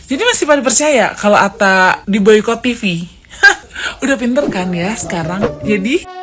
Jadi masih pada percaya kalau Atta di boykot TV? Udah pinter kan ya sekarang? Jadi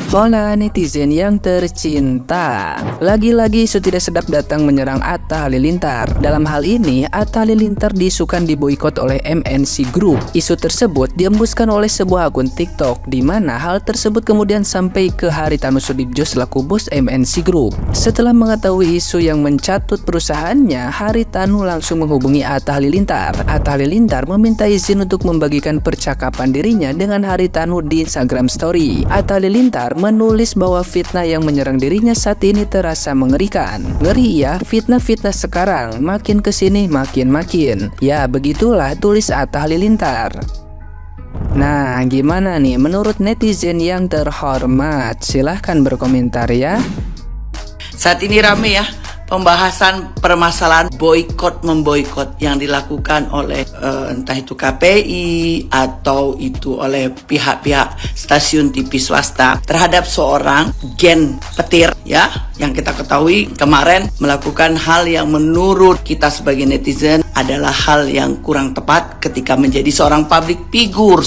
Hola netizen yang tercinta. Lagi-lagi isu tidak sedap datang menyerang Atta Halilintar. Dalam hal ini, Atta Halilintar diisukan diboikot oleh MNC Group. Isu tersebut diembuskan oleh sebuah akun TikTok, di mana hal tersebut kemudian sampai ke Haritanu Sudibjo selaku bos MNC Group. Setelah mengetahui isu yang mencatut perusahaannya, Haritanu langsung menghubungi Atta Halilintar. Atta Halilintar meminta izin untuk membagikan percakapan dirinya dengan Haritanu di Instagram Story. Atta Halilintar menulis bahwa fitnah yang menyerang dirinya saat ini terasa mengerikan. Ngeri ya, fitnah-fitnah sekarang makin kesini makin. Ya begitulah, tulis Atta Halilintar. Nah, gimana nih menurut netizen yang terhormat? Silahkan berkomentar ya. Saat ini rame ya pembahasan permasalahan boykot memboykot yang dilakukan oleh entah itu KPI atau itu oleh pihak-pihak stasiun TV swasta terhadap seorang Gen Petir ya, yang kita ketahui kemarin melakukan hal yang menurut kita sebagai netizen adalah hal yang kurang tepat ketika menjadi seorang public figure,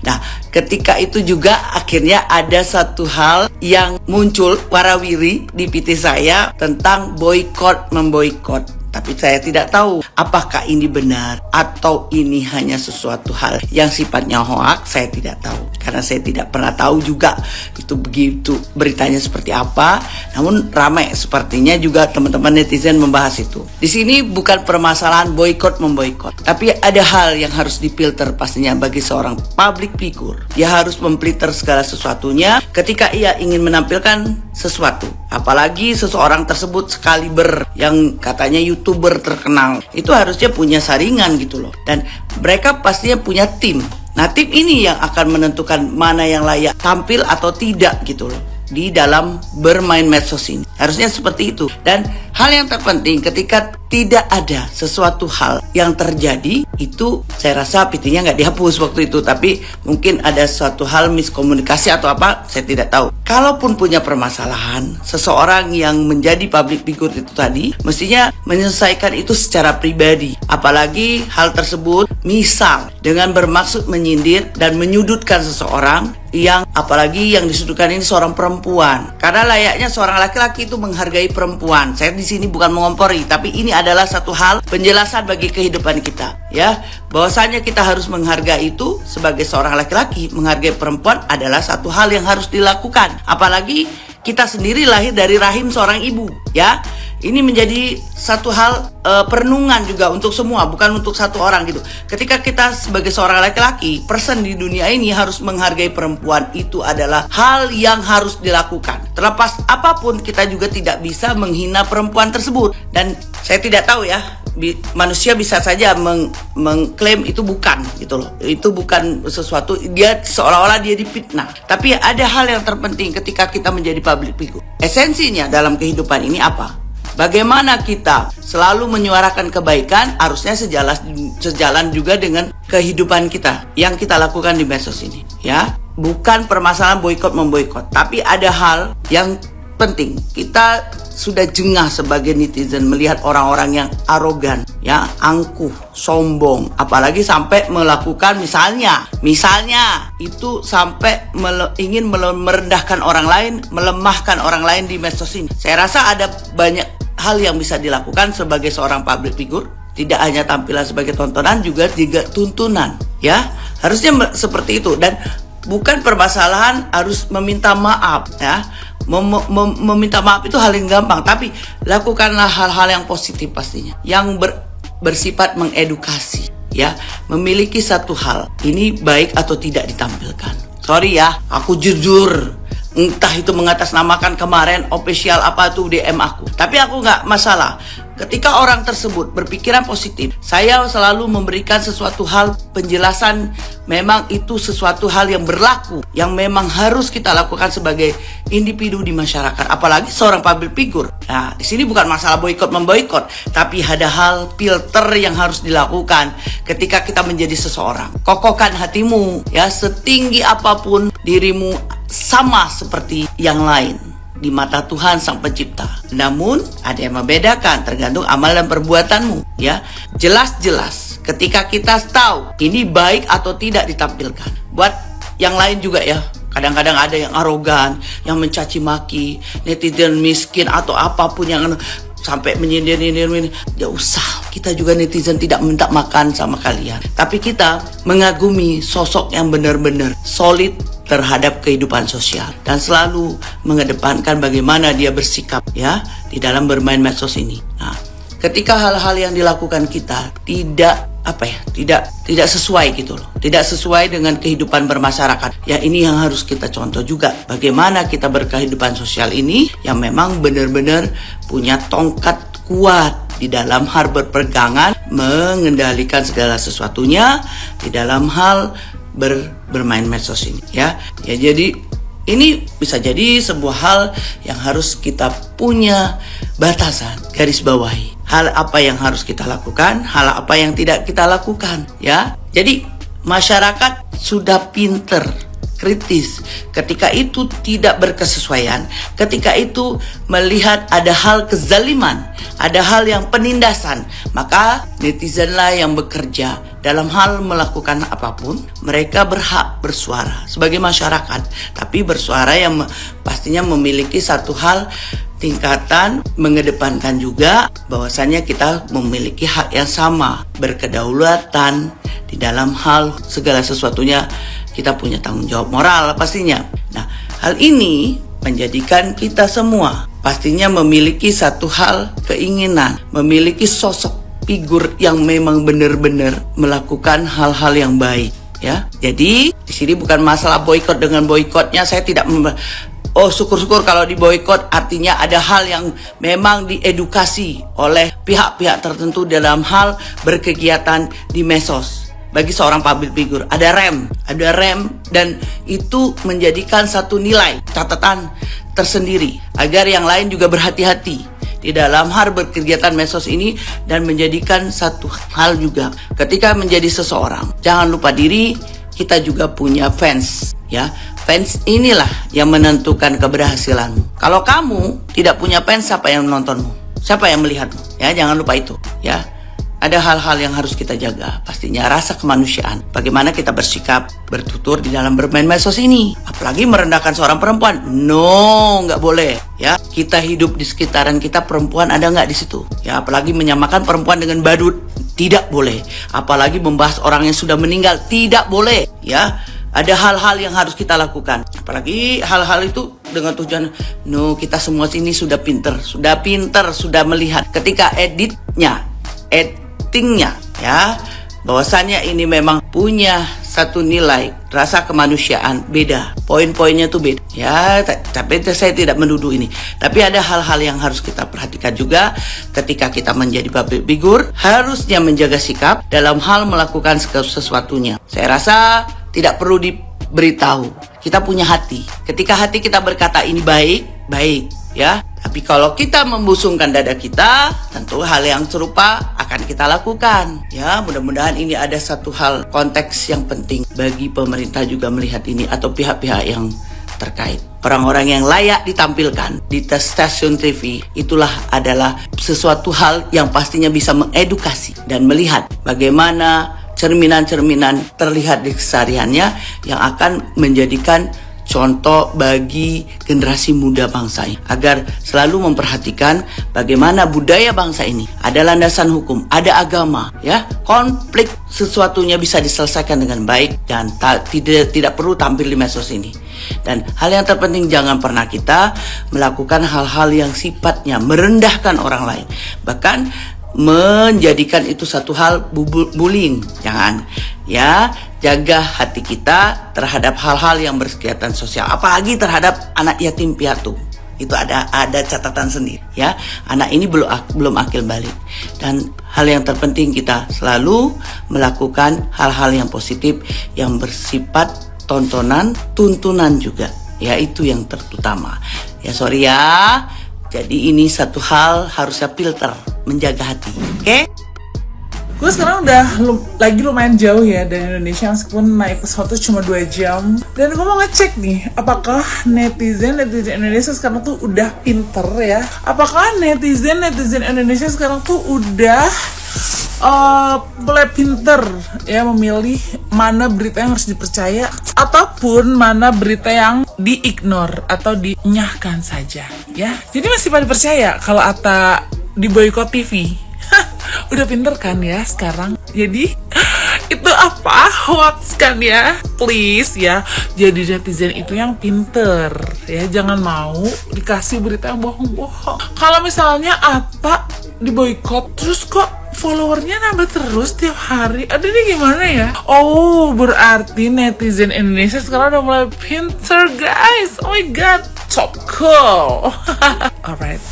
Nah, ketika itu juga akhirnya ada satu hal yang muncul warawiri di PT saya tentang boykot memboykot. Tapi saya tidak tahu apakah ini benar atau ini hanya sesuatu hal yang sifatnya hoaks. Saya tidak tahu karena saya tidak pernah tahu juga itu begitu beritanya seperti apa. Namun ramai sepertinya juga teman-teman netizen membahas itu. Di sini bukan permasalahan boykot memboykot, tapi ada hal yang harus difilter pastinya bagi seorang public figure. Dia harus memfilter segala sesuatunya ketika ia ingin menampilkan sesuatu. Apalagi seseorang tersebut sekaliber yang katanya YouTuber terkenal, itu harusnya punya saringan gitu loh. Dan mereka pastinya punya tim. Nah, tim ini yang akan menentukan mana yang layak tampil atau tidak gitu loh di dalam bermain medsos ini. Harusnya seperti itu. Dan hal yang terpenting ketika tidak ada sesuatu hal yang terjadi, itu saya rasa PT-nya nggak dihapus waktu itu, tapi mungkin ada suatu hal miskomunikasi atau apa, saya tidak tahu. Kalaupun punya permasalahan, seseorang yang menjadi public figure itu tadi mestinya menyelesaikan itu secara pribadi. Apalagi hal tersebut misal dengan bermaksud menyindir dan menyudutkan seseorang, yang apalagi yang disudutkan ini seorang perempuan. Karena layaknya seorang laki-laki itu menghargai perempuan. Saya di sini bukan mengompori, tapi ini adalah satu hal penjelasan bagi kehidupan kita, ya. Bahwasanya kita harus menghargai itu sebagai seorang laki-laki, menghargai perempuan adalah satu hal yang harus dilakukan. Apalagi kita sendiri lahir dari rahim seorang ibu, ya. Ini menjadi satu hal perenungan juga untuk semua, bukan untuk satu orang gitu. Ketika kita sebagai seorang laki-laki, person di dunia ini harus menghargai perempuan, itu adalah hal yang harus dilakukan. Terlepas apapun, kita juga tidak bisa menghina perempuan tersebut. Dan saya tidak tahu ya, manusia bisa saja mengklaim itu bukan gitu loh. Itu bukan sesuatu, dia seolah-olah dia difitnah. Tapi ada hal yang terpenting ketika kita menjadi public figure. Esensinya dalam kehidupan ini apa? Bagaimana kita selalu menyuarakan kebaikan, harusnya sejalan juga dengan kehidupan kita yang kita lakukan di medsos ini, ya. Bukan permasalahan boykot memboykot, tapi ada hal yang penting. Kita sudah jengah sebagai netizen melihat orang-orang yang arogan, ya, angkuh, sombong, apalagi sampai melakukan misalnya itu sampai ingin merendahkan orang lain, melemahkan orang lain di medsos ini. Saya rasa ada banyak hal yang bisa dilakukan sebagai seorang public figure, tidak hanya tampilan sebagai tontonan, juga tuntunan, ya. Harusnya seperti itu. Dan bukan permasalahan harus meminta maaf, ya. Meminta maaf itu hal yang gampang, tapi lakukanlah hal-hal yang positif pastinya, yang bersifat mengedukasi, ya. Memiliki satu hal, ini baik atau tidak ditampilkan. Sorry ya, aku jujur, entah itu mengatasnamakan kemarin official apa tuh DM aku, tapi aku nggak masalah. Ketika orang tersebut berpikiran positif, saya selalu memberikan sesuatu hal penjelasan, memang itu sesuatu hal yang berlaku, yang memang harus kita lakukan sebagai individu di masyarakat, apalagi seorang public figure. Nah, di sini bukan masalah boykot memboykot, tapi ada hal filter yang harus dilakukan ketika kita menjadi seseorang. Kokohkan hatimu, ya, setinggi apapun dirimu sama seperti yang lain. di mata Tuhan Sang Pencipta. Namun ada yang membedakan tergantung amal dan perbuatanmu, ya. Jelas-jelas ketika kita tahu ini baik atau tidak ditampilkan. Buat yang lain juga ya. Kadang-kadang ada yang arogan, yang mencaci maki, netizen miskin atau apapun yang sampai menyindir-nyindir. Ya usah, kita juga netizen tidak minta makan sama kalian. Tapi kita mengagumi sosok yang benar-benar solid terhadap kehidupan sosial dan selalu mengedepankan bagaimana dia bersikap ya di dalam bermain medsos ini. Nah, ketika hal-hal yang dilakukan kita tidak sesuai gitu loh, tidak sesuai dengan kehidupan bermasyarakat. Ya ini yang harus kita contoh juga, bagaimana kita berkehidupan sosial ini yang memang benar-benar punya tongkat kuat di dalam hal berpegangan, mengendalikan segala sesuatunya di dalam hal bermain medsos ini ya. Ya jadi ini bisa jadi sebuah hal yang harus kita punya batasan, garis bawahi. Hal apa yang harus kita lakukan, hal apa yang tidak kita lakukan ya. Jadi masyarakat sudah pinter, kritis. Ketika itu tidak berkesesuaian, ketika itu melihat ada hal kezaliman, ada hal yang penindasan, maka netizenlah yang bekerja dalam hal melakukan apapun. Mereka berhak bersuara sebagai masyarakat, tapi bersuara yang pastinya memiliki satu hal tingkatan, mengedepankan juga bahwasannya kita memiliki hak yang sama, berkedaulatan di dalam hal segala sesuatunya. Kita punya tanggung jawab moral pastinya. Nah, hal ini menjadikan kita semua pastinya memiliki satu hal keinginan, memiliki sosok figur yang memang benar-benar melakukan hal-hal yang baik ya. Jadi di sini bukan masalah boikot dengan boikotnya, saya tidak syukur-syukur kalau di boikot artinya ada hal yang memang diedukasi oleh pihak-pihak tertentu dalam hal berkegiatan di medsos. Bagi seorang public figure ada rem dan itu menjadikan satu nilai catatan tersendiri agar yang lain juga berhati-hati di dalam hal berkegiatan medsos ini, dan menjadikan satu hal juga ketika menjadi seseorang, jangan lupa diri kita juga punya fans ya. Fans inilah yang menentukan keberhasilanmu. Kalau kamu tidak punya fans, siapa yang menontonmu? Siapa yang melihatmu? Ya, jangan lupa itu ya. Ada hal-hal yang harus kita jaga, pastinya rasa kemanusiaan. Bagaimana kita bersikap, bertutur di dalam bermain medsos ini. Apalagi merendahkan seorang perempuan. No, nggak boleh. Ya, kita hidup di sekitaran kita, perempuan ada nggak di situ? Ya, apalagi menyamakan perempuan dengan badut, tidak boleh. Apalagi membahas orang yang sudah meninggal, tidak boleh. Ya, ada hal-hal yang harus kita lakukan. Apalagi hal-hal itu dengan tujuan, no, kita semua sini sudah pinter, sudah melihat. Ketika editingnya ya, bahwasannya ini memang punya satu nilai, rasa kemanusiaan beda, poin-poinnya tuh beda ya. Tapi saya tidak menuduh ini, tapi ada hal-hal yang harus kita perhatikan juga ketika kita menjadi public figure, harusnya menjaga sikap dalam hal melakukan sesuatunya. Saya rasa tidak perlu diberitahu, kita punya hati. Ketika hati kita berkata ini baik ya. Tapi kalau kita membusungkan dada kita, tentu hal yang serupa akan kita lakukan. Ya, mudah-mudahan ini ada satu hal konteks yang penting bagi pemerintah juga melihat ini, atau pihak-pihak yang terkait. Orang-orang yang layak ditampilkan di stasiun TV itulah adalah sesuatu hal yang pastinya bisa mengedukasi dan melihat bagaimana cerminan-cerminan terlihat di kesehariannya yang akan menjadikan contoh bagi generasi muda bangsa ini, agar selalu memperhatikan bagaimana budaya bangsa ini ada landasan hukum, ada agama ya. Konflik sesuatunya bisa diselesaikan dengan baik dan tidak perlu tampil di medsos ini. Dan hal yang terpenting, jangan pernah kita melakukan hal-hal yang sifatnya merendahkan orang lain, bahkan menjadikan itu satu hal bullying. Jangan ya. Jaga hati kita terhadap hal-hal yang berkegiatan sosial, apalagi terhadap anak yatim piatu. Itu ada catatan sendiri ya. Anak ini belum akil balik, dan hal yang terpenting kita selalu melakukan hal-hal yang positif yang bersifat tontonan, tuntunan juga ya. Itu yang terutama ya. Sorry ya, jadi ini satu hal harusnya filter, menjaga hati. Oke? Gue sekarang udah lagi lumayan jauh ya dari Indonesia, meskipun naik pesawat tuh cuma 2 jam. Dan gue mau ngecek nih, apakah netizen Indonesia sekarang tuh udah pinter ya? Apakah netizen Indonesia sekarang tuh udah mulai pinter ya memilih mana berita yang harus dipercaya ataupun mana berita yang di-ignore atau dinyahkan saja ya. Jadi masih pada percaya kalau Atta di boykot TV? Udah pinter kan ya sekarang? Jadi itu apa? Hoax kan ya? Please ya, jadi netizen itu yang pinter ya, jangan mau dikasih berita yang bohong-bohong. Kalau misalnya Atta di boykot terus kok followernya nambah terus tiap hari, aduh ini gimana ya? Oh, berarti netizen Indonesia sekarang udah mulai pinter guys. Oh my god, so cool. Alright,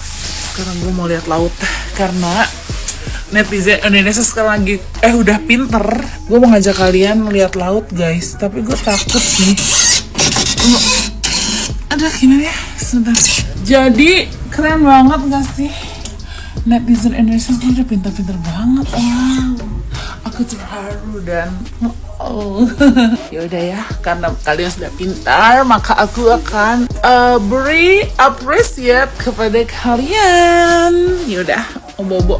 sekarang gue mau lihat laut karena netizen Indonesia sekarang lagi udah pinter. Gue mau ngajak kalian lihat laut guys, tapi gue takut sih. Aduh gimana ya, sebentar. Jadi keren banget gak sih? Netizen Indonesia sekarang udah pinter-pinter banget. Wow, aku terharu dan yaudah ya, karena kalian sudah pintar maka aku akan beri appreciate kepada kalian. Yaudah, mau bobo.